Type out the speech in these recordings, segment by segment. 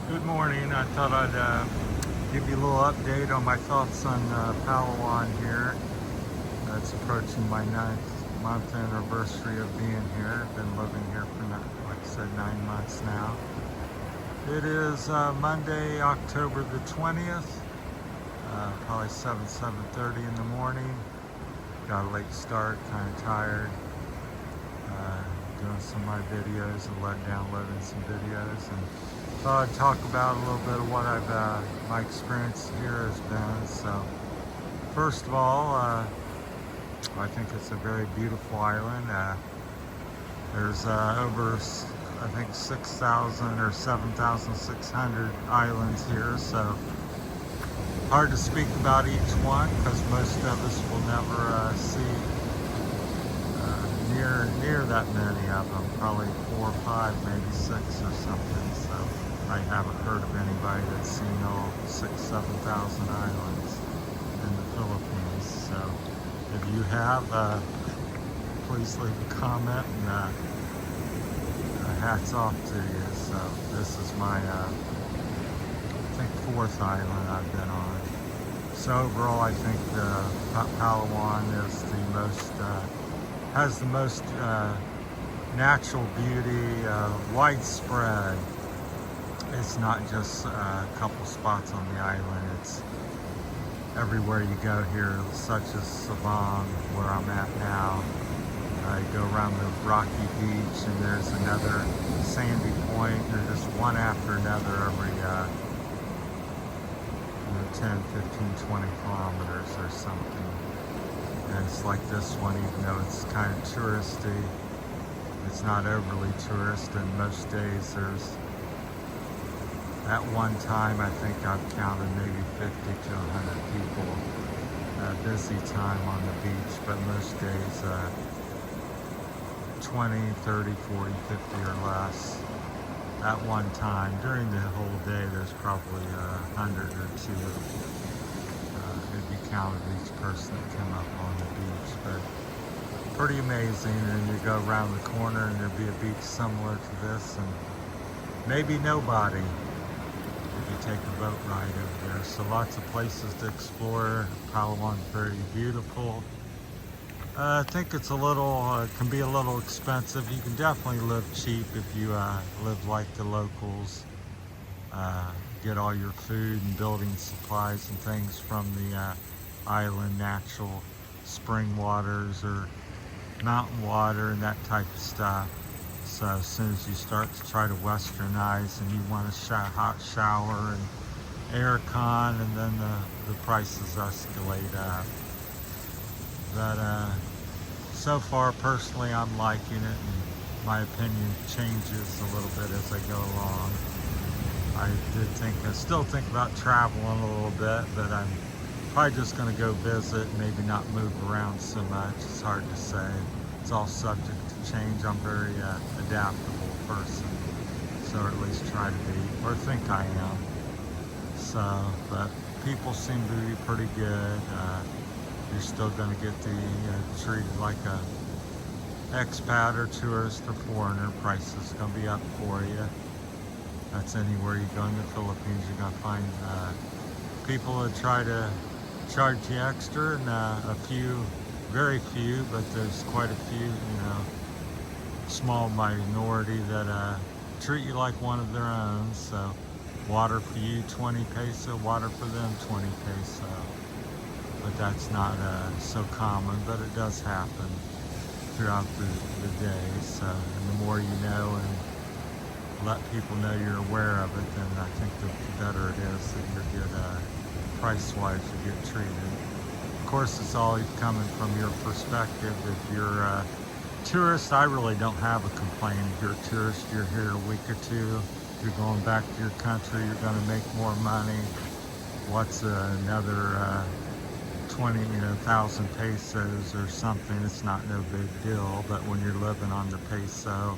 Good morning. I thought I'd give you a little update on my thoughts on Palawan here. It's approaching my 9th month anniversary of being here. I've been living here for, like I said, 9 months now. It is Monday, October the 20th, probably 7:30 in the morning. Got a late start, kind of tired. Doing some of my videos and downloading some videos, and thought I'd talk about a little bit of what my experience here has been. So first of all, I think it's a very beautiful island. There's over, I think, 6,000 or 7,600 islands here, so hard to speak about each one because most of us will never see near that many of them, probably 4 or 5, maybe 6 or something. So I haven't heard of anybody that's seen all 7,000 islands in the Philippines. So if you have, please leave a comment, and hats off to you. So this is my, I think, 4th island I've been on. So overall, I think Palawan is the most has the most natural beauty, widespread. It's not just a couple spots on the island. It's everywhere you go here, such as Sabang, where I'm at now. You go around the rocky beach, and there's another sandy point. They're just one after another every 10, 15, 20 kilometers or something. And it's like this one, even though it's kind of touristy, it's not overly tourist, and most days there's, at one time, I think I've counted maybe 50 to 100 people, busy time on the beach, but most days 20, 30, 40, 50 or less. At one time, during the whole day, there's probably 100 or 2. If you counted each person that came up on the beach, but pretty amazing. And you go around the corner and there'd be a beach similar to this, and maybe nobody if you take a boat ride over there. So lots of places to explore. Palawan's very beautiful. I think it's a little, can be a little expensive. You can definitely live cheap if you live like the locals. Get all your food and building supplies and things from the island, natural spring waters or mountain water and that type of stuff. So as soon as you start to try to westernize and you want a hot shower and air con, and then the prices escalate up. But so far, personally, I'm liking it, and my opinion changes a little bit as I go along. I still think about traveling a little bit, but I'm probably just going to go visit, maybe not move around so much. It's hard to say. It's all subject to change. I'm a very adaptable person, so at least try to be, or think I am. So, but people seem to be pretty good. You're still going to get treated like a expat or tourist or foreigner. Prices going to be up for you. That's anywhere you go in the Philippines. You're going to find people that try to charge you extra, and a few, very few, but there's quite a few, small minority that treat you like one of their own. So water for you, 20 peso, water for them, 20 peso. But that's not so common, but it does happen throughout the day. So, and the more you know and let people know you're aware of it, then I think the better it is that you get price-wise you get treated. Of course, it's all coming from your perspective. If you're a tourist, I really don't have a complaint. If you're a tourist, you're here a week or two. If you're going back to your country, you're going to make more money. What's another 20,000 pesos or something? It's not no big deal. But when you're living on the peso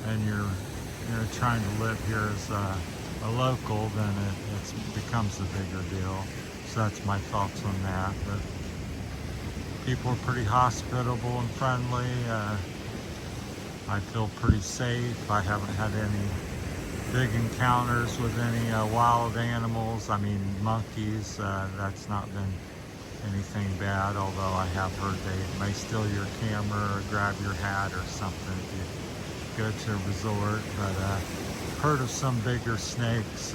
and you're trying to live here as a local, then it becomes a bigger deal. So that's my thoughts on that. But people are pretty hospitable and friendly. I feel pretty safe. I haven't had any big encounters with any wild animals. I mean, monkeys, that's not been anything bad, although I have heard they may steal your camera or grab your hat or something if you go to a resort. But heard of some bigger snakes,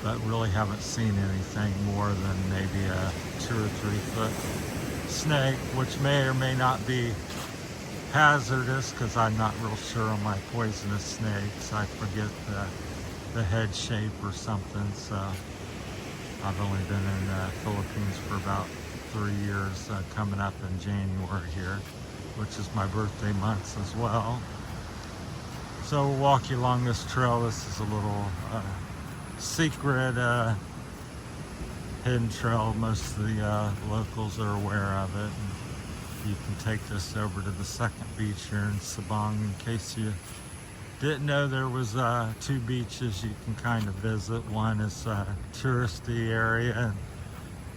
but really haven't seen anything more than maybe a 2 or 3 foot snake, which may or may not be hazardous, because I'm not real sure on my poisonous snakes. I forget the head shape or something. So I've only been in the Philippines for about 3 years, coming up in January here, which is my birthday month as well. So we'll walk you along this trail. This is a little secret hidden trail. Most of the locals are aware of it. And you can take this over to the second beach here in Sabang. In case you didn't know, there was 2 beaches you can kind of visit. One is a touristy area, and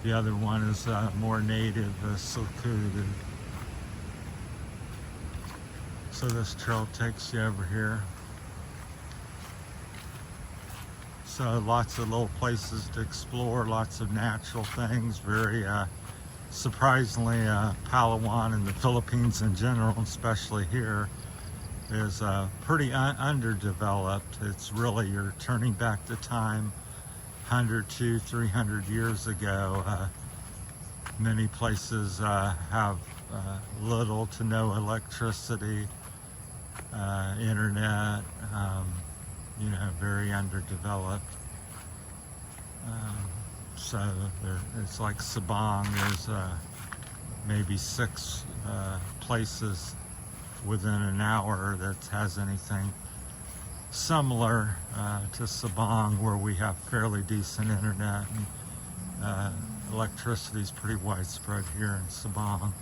the other one is more native, secluded. So this trail takes you over here. So lots of little places to explore, lots of natural things. Very surprisingly, Palawan and the Philippines in general, especially here, is pretty underdeveloped. It's really, you're turning back the time 100 to 300 years ago. Many places have little to no electricity, internet, you know, very underdeveloped. So it's like Sabang, there's maybe 6 places within an hour that has anything similar to Sabang, where we have fairly decent internet, and electricity is pretty widespread here in Sabang.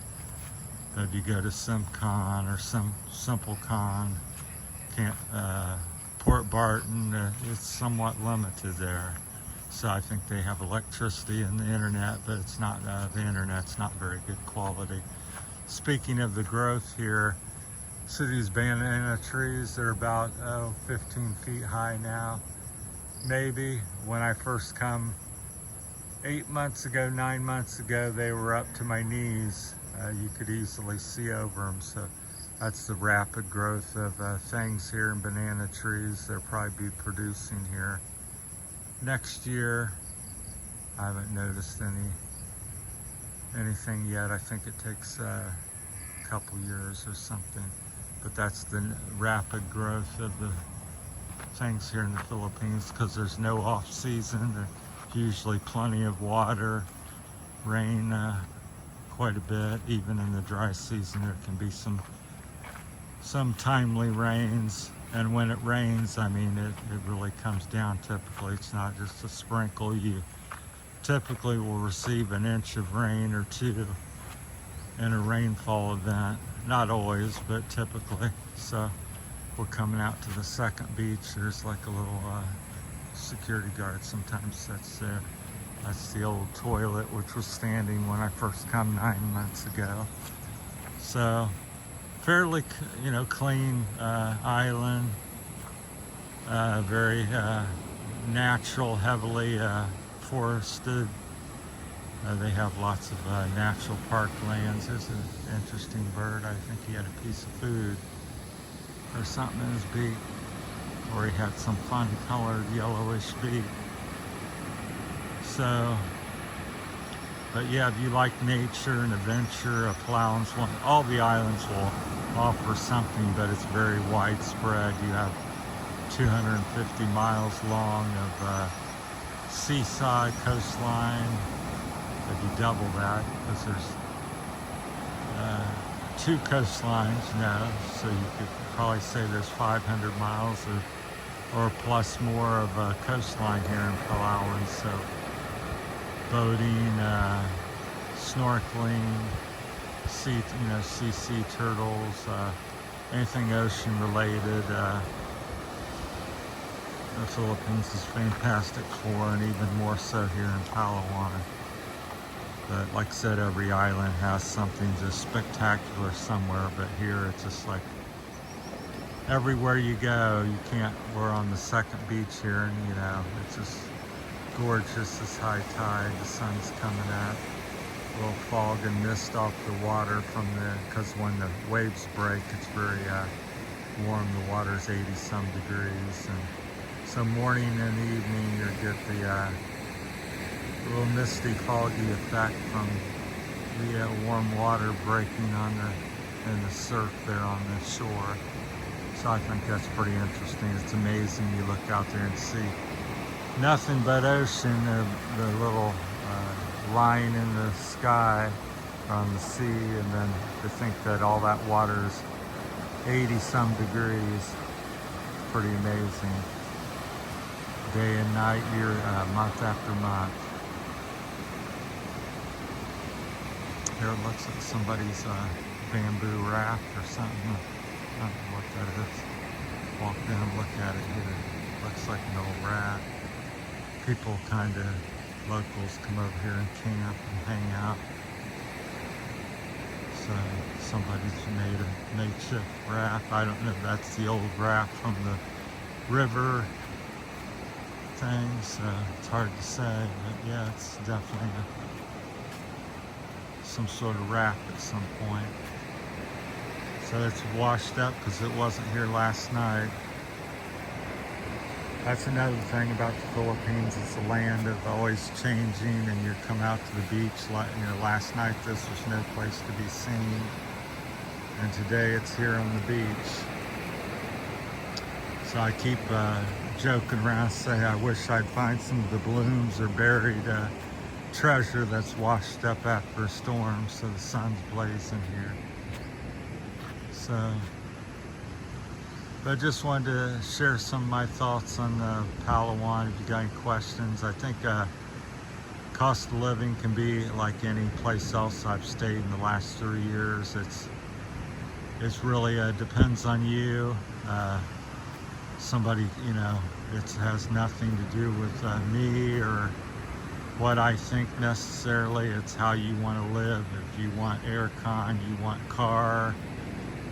But if you go to Simcon or Simplecon, Port Barton, it's somewhat limited there. So I think they have electricity and the internet, but it's not, the internet's not very good quality. Speaking of the growth here, so these banana trees, they're about 15 feet high now. Maybe when I first come 8 months ago, 9 months ago, they were up to my knees. You could easily see over them. So that's the rapid growth of things here in banana trees. They'll probably be producing here next year. I haven't noticed anything yet. I think it takes a couple years or something. But that's the rapid growth of the things here in the Philippines, because there's no off season. There's usually plenty of water, rain quite a bit. Even in the dry season, there can be some timely rains. And when it rains, I mean, it really comes down typically. It's not just a sprinkle. You typically will receive an inch of rain or 2 in a rainfall event. Not always, but typically. So we're coming out to the second beach. There's like a little security guard sometimes sits there. That's the old toilet, which was standing when I first come 9 months ago. So fairly, you know, clean island, very natural, heavily forested. They have lots of natural park lands. There's an interesting bird. I think he had a piece of food or something in his beak, or he had some fun colored yellowish beak. So, but yeah, if you like nature and adventure, Palawan's one. All the islands will offer something, but it's very widespread. You have 250 miles long of seaside coastline. If you double that, because there's 2 coastlines now, so you could probably say there's 500 miles or plus more of a coastline here in Palawan. So boating, snorkeling, see sea turtles, anything ocean related. The Philippines is fantastic for, and even more so here in Palawan. But like I said, every island has something just spectacular somewhere, but here it's just like everywhere you go, you can't, we're on the second beach here, and you know, it's just gorgeous. This high tide, the sun's coming up, a little fog and mist off the water from because when the waves break, it's very warm. The water's 80 some degrees, and so morning and evening you get the little misty, foggy effect from the warm water breaking on the surf there on the shore. So I think that's pretty interesting. It's amazing. You look out there and see nothing but ocean, the little line in the sky on the sea, and then to think that all that water is 80 some degrees. It's pretty amazing. Day and night, year, month after month. Here it looks like somebody's bamboo raft or something. I don't know what that is. Walk down and look at it here. Looks like an old raft. People locals come over here and camp and hang out. So somebody's made a makeshift raft. I don't know if that's the old raft from the river thing, so it's hard to say, but yeah, it's definitely some sort of raft at some point. So it's washed up because it wasn't here last night. That's another thing about the Philippines. It's a land of always changing, and you come out to the beach, you know, last night this was no place to be seen, and today it's here on the beach. So I keep joking around, saying I wish I'd find some of the balloons or buried treasure that's washed up after a storm, so the sun's blazing here. So, but I just wanted to share some of my thoughts on Palawan. If you got any questions, I think cost of living can be like any place else I've stayed in the last 3 years. It's really depends on you. Somebody, you know, it has nothing to do with me or what I think necessarily. It's how you want to live. If you want aircon, you want car,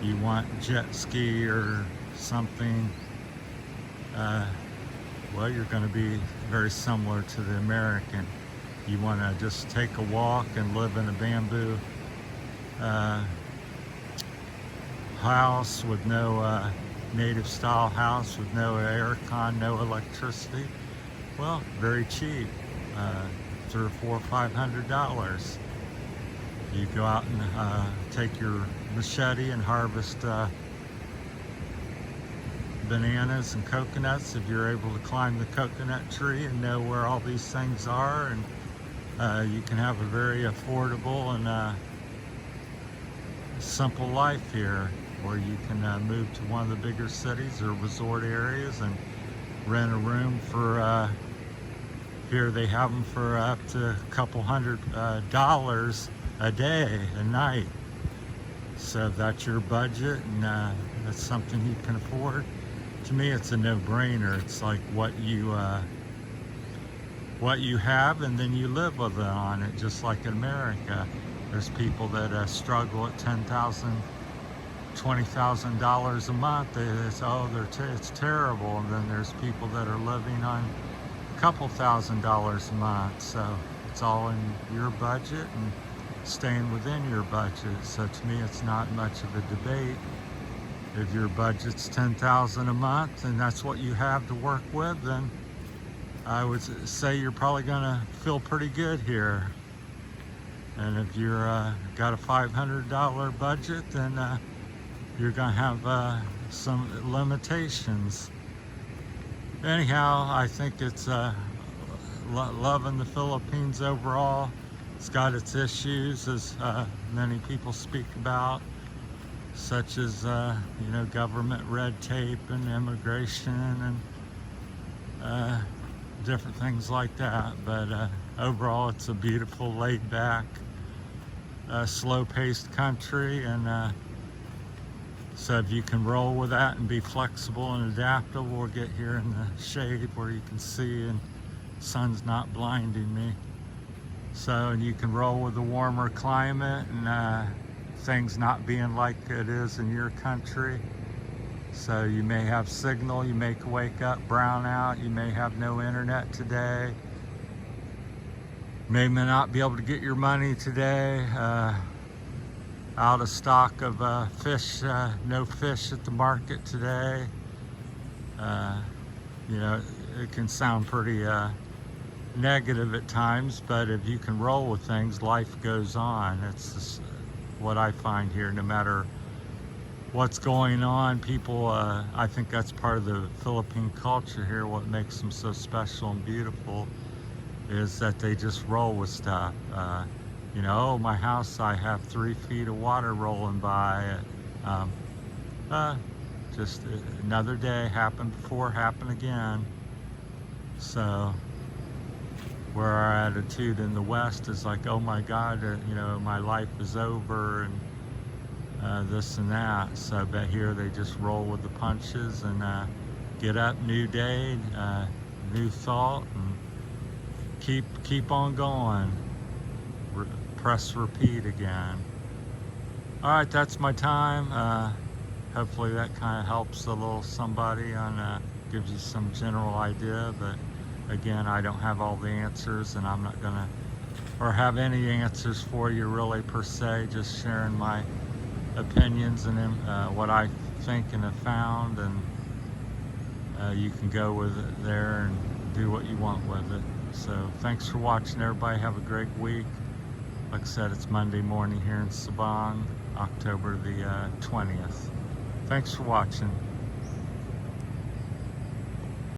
you want jet ski or something, well, you're going to be very similar to the American. You want to just take a walk and live in a bamboo house with no native style house with no aircon, no electricity. Well, very cheap, $300, $400, $500. You go out and take your machete and harvest bananas and coconuts if you're able to climb the coconut tree and know where all these things are, and you can have a very affordable and simple life here, where you can move to one of the bigger cities or resort areas and rent a room for here they have them for up to a couple $100 a day, a night. So if that's your budget and that's something you can afford, to me it's a no-brainer. It's like what you have, and then you live with it on it, just like in America. There's people that struggle at $10,000, $20,000 a month. It's terrible. And then there's people that are living on a couple $1,000s a month. So it's all in your budget and staying within your budget. So to me, it's not much of a debate. If your budget's $10,000 a month and that's what you have to work with, then I would say you're probably gonna feel pretty good here. And if you're got a $500 budget, then you're gonna have some limitations. Anyhow, I think it's loving the Philippines overall. It's got its issues, as many people speak about, such as you know, government red tape and immigration and different things like that. But overall, it's a beautiful, laid-back, slow-paced country, and so if you can roll with that and be flexible and adaptable, we'll get here in the shade where you can see and the sun's not blinding me. So, and you can roll with the warmer climate and things not being like it is in your country. So you may have signal, you may wake up brownout, you may have no internet today, may not be able to get your money today, out of stock of fish, no fish at the market today. You know, it can sound pretty negative at times, but if you can roll with things, life goes on. It's just what I find here. No matter what's going on, people, I think that's part of the Philippine culture here. What makes them so special and beautiful is that they just roll with stuff. You know, oh, my house, I have 3 feet of water rolling by. Just another day, happened before, happened again. So where our attitude in the West is like, oh my God, you know, my life is over, and this and that. So, but here they just roll with the punches and get up, new day, new thought, and keep on going. Press repeat again. All right, that's my time. Hopefully that kind of helps a little somebody on, gives you some general idea, but again, I don't have all the answers, and I'm not gonna, or have any answers for you really per se, just sharing my opinions and what I think and have found, and you can go with it there and do what you want with it. So thanks for watching, everybody. Have a great week. Like I said, it's Monday morning here in Sabang, October the 20th. Thanks for watching.